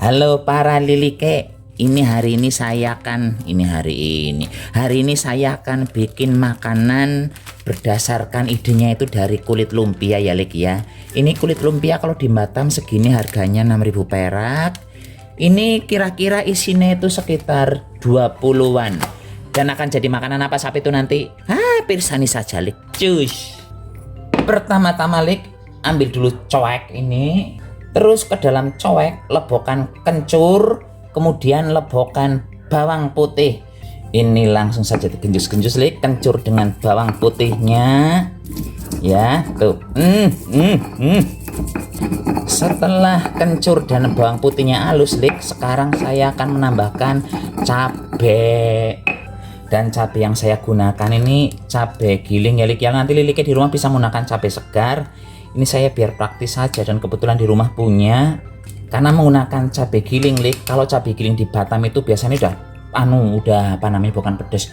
Halo para lilike, hari ini saya akan bikin makanan berdasarkan idenya itu dari kulit lumpia ya Lik ya. Ini kulit lumpia kalau di Batam segini harganya 6.000 perak. Ini kira-kira isinya itu sekitar 20-an. Dan akan jadi makanan apa sapi itu nanti? Pirsani saja Lik. Cus. Pertama-tama Lik, ambil dulu coek ini. Terus ke dalam coek lebokan kencur, kemudian lebokan bawang putih. Ini langsung saja digenjus-genjus Lik, kencur dengan bawang putihnya. Ya, tuh. Setelah kencur dan bawang putihnya halus Lik, sekarang saya akan menambahkan cabai. Dan cabai yang saya gunakan ini cabai giling ya Lik ya. Nanti Liliknya di rumah bisa menggunakan cabai segar. Ini saya biar praktis saja dan kebetulan di rumah punya. Karena menggunakan cabai giling Lik. Kalau cabai giling di Batam itu biasanya bukan pedas,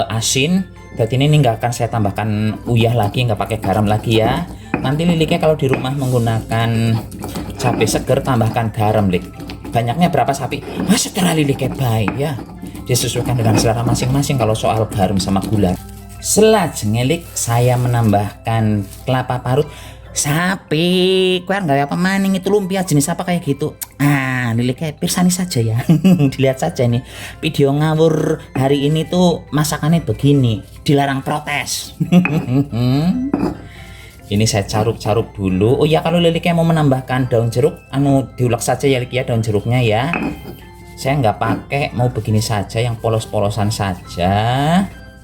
asin. Berarti ini nggak akan saya tambahkan uyah lagi, nggak pakai garam lagi ya. Nanti Liliknya kalau di rumah menggunakan cabai segar tambahkan garam Lik. Banyaknya berapa sapi? Setelah Liliknya baik ya. Disesuaikan dengan selera masing-masing kalau soal garam sama gula. Selanjutnya Lik, saya menambahkan kelapa parut. Sapi, kuar nggak apa maning itu lumpia jenis apa kayak gitu. Liliknya pirsani saja ya. Dilihat saja nih video ngawur hari ini tuh masakannya begini, dilarang protes. Ini saya caruk-caruk dulu. Oh ya, kalau Liliknya mau menambahkan daun jeruk, diulek saja ya Lik ya, daun jeruknya ya. Saya nggak pakai, mau begini saja yang polos-polosan saja.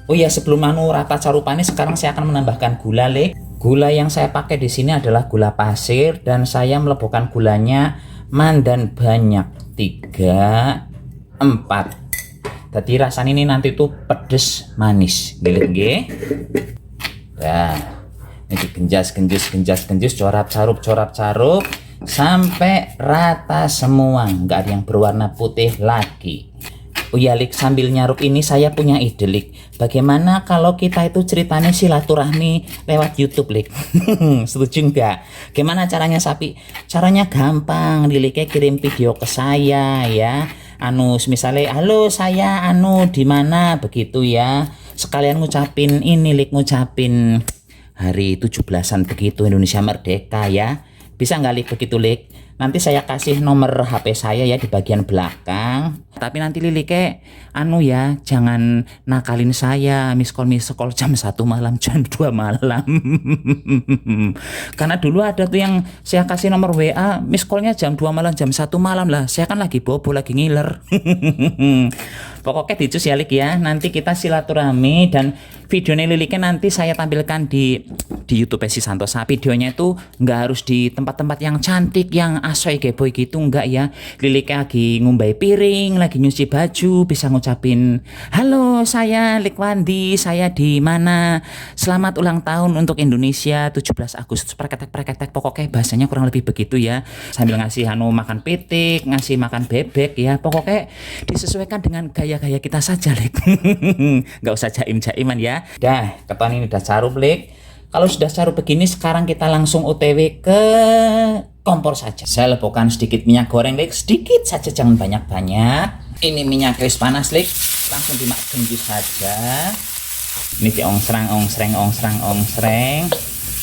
Oh ya, sebelum rata carupannya, sekarang saya akan menambahkan gula Lik. Gula yang saya pakai di sini adalah gula pasir dan saya melebokkan gulanya mandan banyak 3, 4. Jadi rasanya ini nanti tuh pedes manis, nggih. Nah, ini genjas, corap-carup sampai rata semua, nggak ada yang berwarna putih lagi. Oh ya Lik, sambil nyaruk ini saya punya ide Lik. Bagaimana kalau kita itu ceritanya silaturahmi lewat YouTube Lik? Setuju nggak? Gimana caranya sapi? Caranya gampang, Liliknya kirim video ke saya ya. Misalnya, halo saya di mana begitu ya. Sekalian ngucapin ini Lik, ngucapin hari 17-an begitu Indonesia Merdeka ya. Bisa nggak Lik begitu Lik? Nanti saya kasih nomor HP saya ya di bagian belakang. Tapi nanti Liliknya jangan nakalin saya miss call jam 1 malam, jam 2 malam. Karena dulu ada tuh yang saya kasih nomor WA, miss callnya jam 2 malam, jam 1 malam lah. Saya kan lagi bobo, lagi ngiler. Pokoknya dicus ya Lik ya. Nanti kita silaturahmi dan videonya Liliknya nanti saya tampilkan di YouTube si Santosa. Videonya itu nggak harus di tempat-tempat yang cantik, yang asoy geboy gitu, enggak ya. Liliknya lagi ngumbai piring, lagi nyuci baju, bisa ngucapin, halo saya Likwandi, saya di mana, selamat ulang tahun untuk Indonesia 17 Agustus, preketek, pokoknya bahasanya kurang lebih begitu ya. Sambil ngasih makan pitik, ngasih makan bebek ya, pokoknya disesuaikan dengan gaya-gaya kita saja Lik. Nggak usah jaim-jaiman ya. Dah, keton ini udah carup Lik. Kalau sudah carup begini, sekarang kita langsung OTW ke kompor saja. Saya lebokkan sedikit minyak goreng Lik, sedikit saja, jangan banyak-banyak. Ini minyak wis panas Lik, langsung dimakan saja. Ini ongsreng.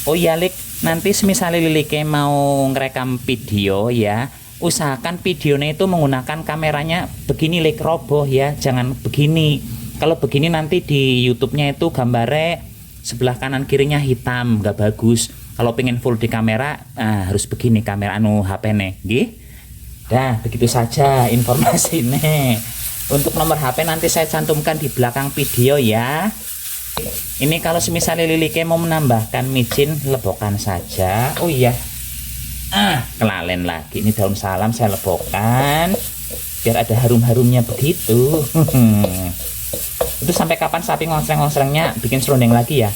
Oh iya Lik, nanti misalnya Liliknya mau ngerekam video ya, usahakan videonya itu menggunakan kameranya begini Lik, roboh ya, jangan begini. Kalau begini nanti di YouTube-nya itu gambarnya sebelah kanan kirinya hitam, nggak bagus. Kalau pengen full di kamera, harus begini kamera HP nih, gih. Dah, begitu saja informasi nih. Untuk nomor HP nanti saya cantumkan di belakang video ya. Ini kalau misalnya Liliknya mau menambahkan micin, lebokan saja. Oh iya, kelalen lagi. Ini daun salam saya lebokan, biar ada harum-harumnya begitu. Itu sampai kapan sapi ngosreng-ngosrengnya? Bikin serundeng lagi ya?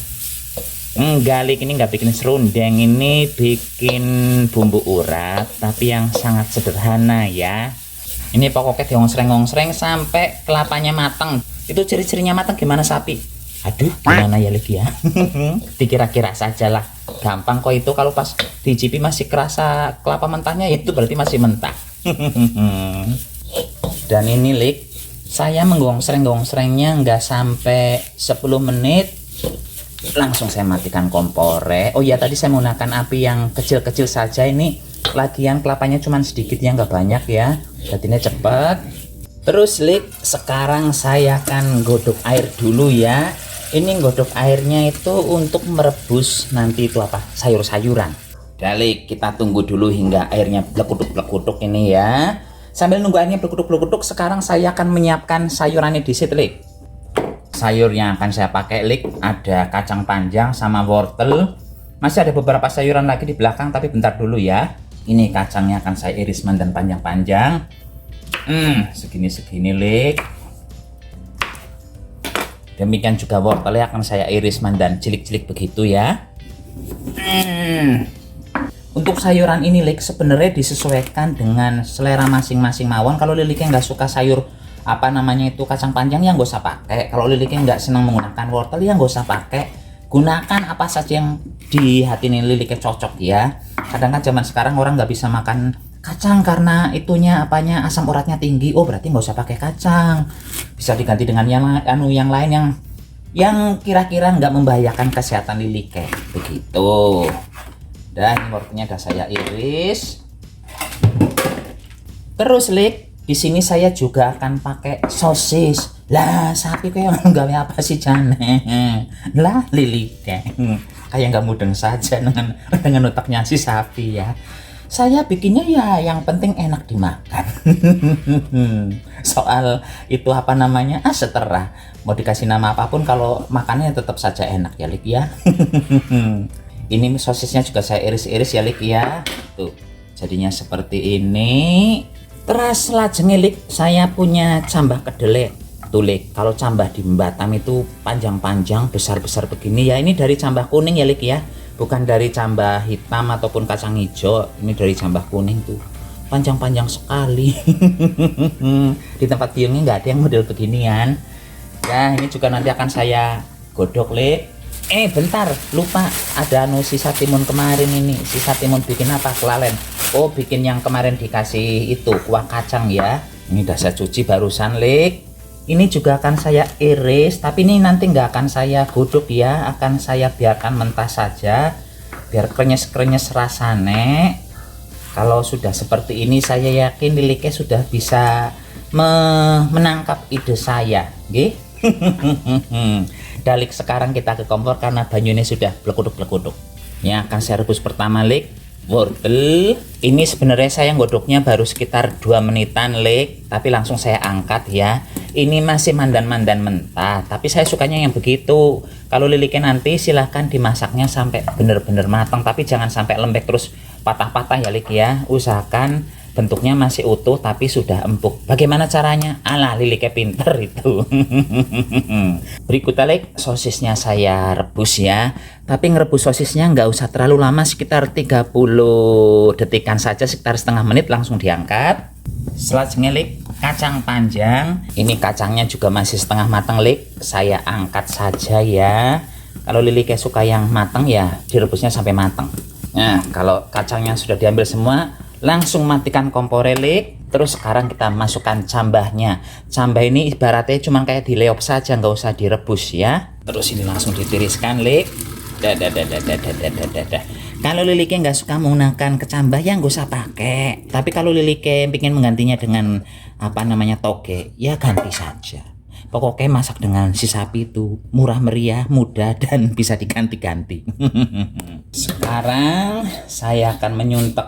Enggak Lik, ini nggak bikin serundeng, ini bikin bumbu urat tapi yang sangat sederhana ya. Ini pokoknya diongstreng-ongstreng sampai kelapanya matang. Itu ciri-cirinya matang gimana sapi? Aduh, gimana ya Lik ya? Dikira-kira saja lah, gampang kok itu. Kalau pas dicipi masih kerasa kelapa mentahnya, itu berarti masih mentah. Dan ini Lik, saya menggongsreng-gongsrengnya nggak sampai 10 menit, langsung saya matikan kompornya. Oh ya, tadi saya menggunakan api yang kecil-kecil saja. Ini lagian kelapanya cuma sedikit ya, nggak banyak ya, jadinya cepet. Terus Lik, sekarang saya akan godok air dulu ya. Ini godok airnya itu untuk merebus nanti itu apa, sayur-sayuran. Lik, kita tunggu dulu hingga airnya blekutuk-blekutuk ini ya. Sambil nunggu airnya blekutuk-blekutuk, sekarang saya akan menyiapkan sayurannya di situ Lik. Sayur yang akan saya pakai Lik, ada kacang panjang sama wortel. Masih ada beberapa sayuran lagi di belakang, tapi bentar dulu ya. Ini kacangnya akan saya iris mandan panjang-panjang. Segini-segini Lik. Demikian juga wortelnya akan saya iris mandan cilik-cilik begitu ya. Untuk sayuran ini Lik, sebenarnya disesuaikan dengan selera masing-masing mawon. Kalau Liliknya nggak suka sayur apa namanya itu kacang panjang, ya nggak usah pakai. Kalau Liliknya nggak senang menggunakan wortel, ya nggak usah pakai. Gunakan apa saja yang di hati Liliknya cocok ya. Kadang kan zaman sekarang orang nggak bisa makan kacang karena itunya apanya asam uratnya tinggi. Oh berarti nggak usah pakai kacang, bisa diganti dengan yang lain yang kira-kira nggak membahayakan kesehatan Liliknya begitu. Dan wortelnya udah saya iris. Terus Lik, di sini saya juga akan pakai sosis. Lah sapi kayak gawe apa sih Jane? Lah Liliknya kayak nggak mudeng saja dengan otaknya si sapi ya. Saya bikinnya ya yang penting enak dimakan. Soal itu apa namanya, seterah mau dikasih nama apapun, kalau makannya tetap saja enak ya Lik ya. Ini sosisnya juga saya iris-iris ya Lik ya. Tuh jadinya seperti ini. Terus lajengnya Lik, saya punya cambah kedelai. Tuh Lik, kalau cambah di Batam itu panjang-panjang, besar-besar begini ya. Ini dari cambah kuning ya Lik ya, bukan dari cambah hitam ataupun kacang hijau. Ini dari cambah kuning tuh, panjang-panjang sekali. Di tempat biungnya nggak ada yang model beginian. Ya ini juga nanti akan saya godok Lik. Bentar, lupa, ada sisa timun kemarin ini. Sisa timun bikin apa? Kelalen. Oh bikin yang kemarin dikasih itu kuah kacang ya. Ini udah saya cuci barusan Lik. Ini juga akan saya iris, tapi ini nanti nggak akan saya godok ya, akan saya biarkan mentah saja biar krenyes-krenyes rasane. Kalau sudah seperti ini saya yakin Liliknya sudah bisa menangkap ide saya nggih. Dalik, sekarang kita ke kompor karena banyunya sudah blekutuk-blekutuk. Yang akan saya rebus pertama Lik, wortel. Ini sebenarnya saya godoknya baru sekitar 2 menitan Lik, tapi langsung saya angkat ya. Ini masih mandan-mandan mentah, tapi saya sukanya yang begitu. Kalau Liliknya nanti silahkan dimasaknya sampai bener-bener matang, tapi jangan sampai lembek terus patah-patah ya Lik ya. Usahakan bentuknya masih utuh tapi sudah empuk. Bagaimana caranya? Alah, Liliknya pinter itu. Berikutnya Lik, sosisnya saya rebus ya. Tapi ngerebus sosisnya nggak usah terlalu lama, sekitar 30 detikan saja, sekitar setengah menit langsung diangkat. Selanjutnya Lik, kacang panjang. Ini kacangnya juga masih setengah matang Lik, saya angkat saja ya. Kalau Liliknya suka yang matang ya direbusnya sampai matang. Nah kalau kacangnya sudah diambil semua, langsung matikan kompor Lik. Terus sekarang kita masukkan cambahnya. Cambah ini ibaratnya cuma kayak dileop saja, nggak usah direbus ya. Terus ini langsung ditiriskan Lik. Kalau Liliknya nggak suka menggunakan kecambah ya nggak usah pakai. Tapi kalau Liliknya ingin menggantinya dengan apa namanya toge, ya ganti saja. Pokoknya masak dengan si sapi itu murah meriah, mudah, dan bisa diganti-ganti. Sekarang saya akan menyuntek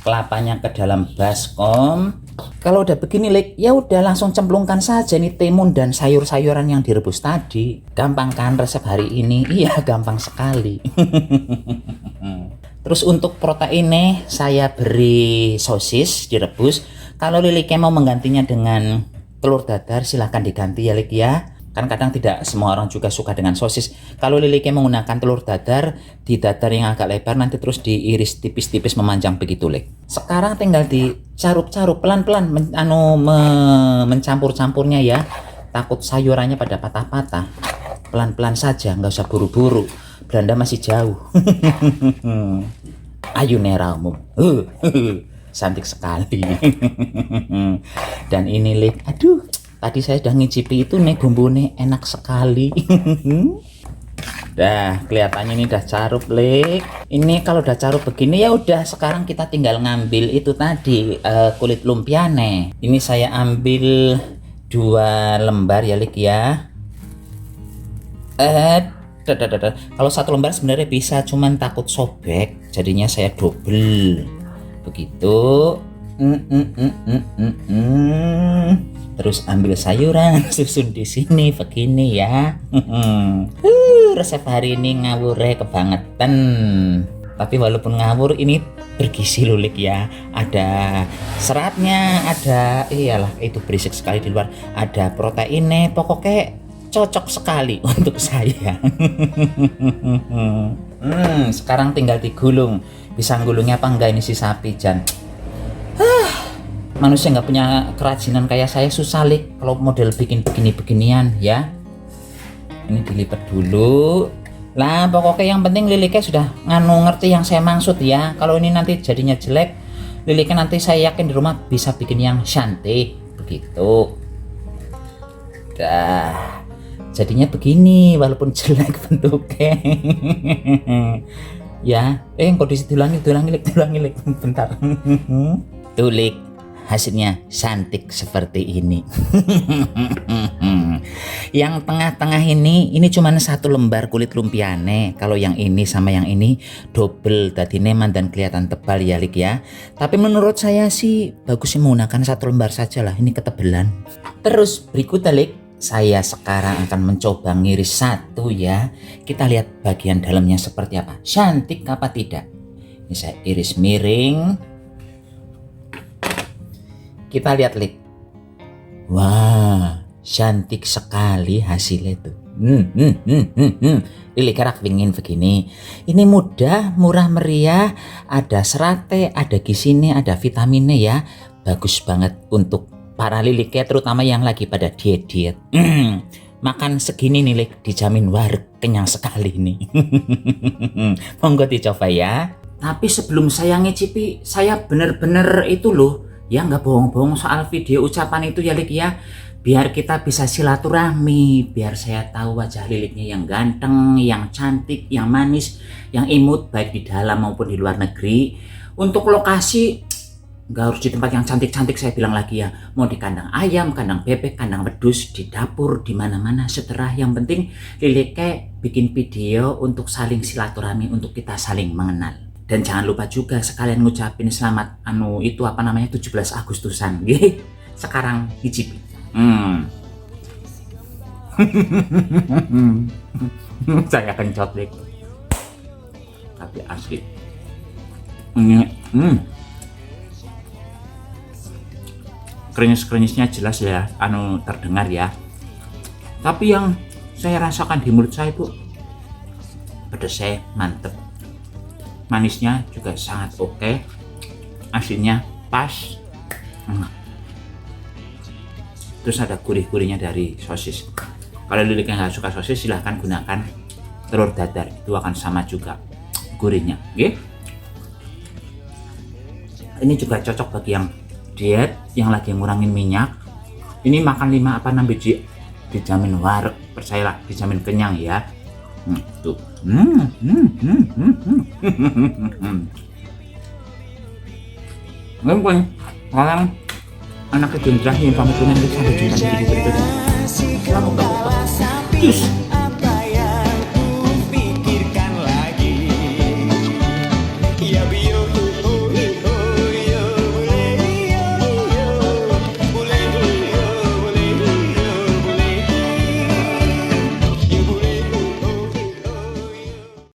kelapanya ke dalam baskom. Kalau udah begini Lik, ya udah langsung cemplungkan saja nih timun dan sayur-sayuran yang direbus tadi. Gampang kan resep hari ini? Iya, gampang sekali. Terus untuk proteinnya saya beri sosis direbus. Kalau Liliknya mau menggantinya dengan telur dadar, silahkan diganti ya Lik ya. Kan kadang tidak semua orang juga suka dengan sosis. Kalau Liliknya menggunakan telur dadar, di dadar yang agak lebar nanti terus diiris tipis-tipis memanjang begitu Lik. Sekarang tinggal dicaruk-caruk pelan-pelan mencampur-campurnya ya. Takut sayurannya pada patah-patah. Pelan-pelan saja, nggak usah buru-buru. Belanda masih jauh. Ayo neramu. cantik sekali. Dan ini Lik, aduh, tadi saya udah ngicipi itu nih, bumbunya enak sekali. Dah kelihatannya ini udah carup Lik. Ini kalau udah carup begini ya udah, sekarang kita tinggal ngambil itu tadi kulit lumpiane. Ini saya ambil 2 lembar ya Lik ya. Kalau 1 lembar sebenarnya bisa, cuman takut sobek, jadinya saya double begitu. Terus ambil sayuran, susun di sini begini ya. Resep hari ini ngawurnya kebangetan, tapi walaupun ngawur ini bergizi lulik ya. Ada seratnya, ada iyalah itu berisik sekali di luar, ada proteinnya, pokoknya cocok sekali untuk saya. Sekarang tinggal digulung. Bisa gulungnya apa enggak ini si sapi Jan? Manusia nggak punya kerajinan kayak saya susah Lik kalau model bikin begini-beginian ya. Ini dilipat dulu. Lah pokoknya yang penting liliknya sudah ngerti yang saya maksud ya. Kalau ini nanti jadinya jelek, liliknya nanti saya yakin di rumah bisa bikin yang cantik begitu. Dah. Jadinya begini walaupun jelek bentuknya. Ya, kok diulangi Lik, bentar. Tuh Lik, hasilnya cantik seperti ini. Yang tengah-tengah ini cuma 1 lembar kulit lumpiane. Kalau yang ini sama yang ini double, tadi neman dan kelihatan tebal ya Lik ya. Tapi menurut saya sih bagusnya menggunakan 1 lembar saja lah, ini ketebalan. Terus berikutnya Lik, saya sekarang akan mencoba ngiris 1 ya. Kita lihat bagian dalamnya seperti apa, cantik apa tidak. Ini saya iris miring. Kita lihat Lik. Wah, cantik sekali hasilnya tuh. Lilik kerak pingin begini. Ini mudah, murah meriah, ada seratnya, ada gizinya, ada vitaminnya ya. Bagus banget untuk para liliknya, terutama yang lagi pada diet-diet. Makan segini nih Lik, dijamin wareg kenyang sekali nih. Monggo dicoba ya. Tapi sebelum saya ngicipi, saya bener-bener itu loh, ya nggak bohong-bohong soal video ucapan itu ya Lik ya. Biar kita bisa silaturahmi, biar saya tahu wajah liliknya yang ganteng, yang cantik, yang manis, yang imut, baik di dalam maupun di luar negeri. Untuk lokasi, nggak harus di tempat yang cantik-cantik, saya bilang lagi ya. Mau di kandang ayam, kandang bebek, kandang wedus, di dapur, di mana-mana seterah. Yang penting liliknya bikin video untuk saling silaturahmi, untuk kita saling mengenal. Dan jangan lupa juga sekalian ngucapin selamat 17 Agustusan. Sekarang hicipi. Saya kencot Lik, tapi asli. Krenyes-krenyesnya jelas ya, terdengar ya. Tapi yang saya rasakan di mulut saya itu pedasnya mantep, manisnya juga sangat oke, asinnya pas. Terus ada gurih-gurihnya dari sosis. Kalau liliknya nggak suka sosis, silahkan gunakan telur dadar, itu akan sama juga gurihnya. Ini juga cocok bagi yang diet, yang lagi ngurangin minyak. Ini makan 5 apa 6 biji dijamin wareg, percayalah, dijamin kenyang ya. Tuh. Mungkin sekarang anak kejendra yang pamit dengan sampai jumpa di video berikutnya. Selamat.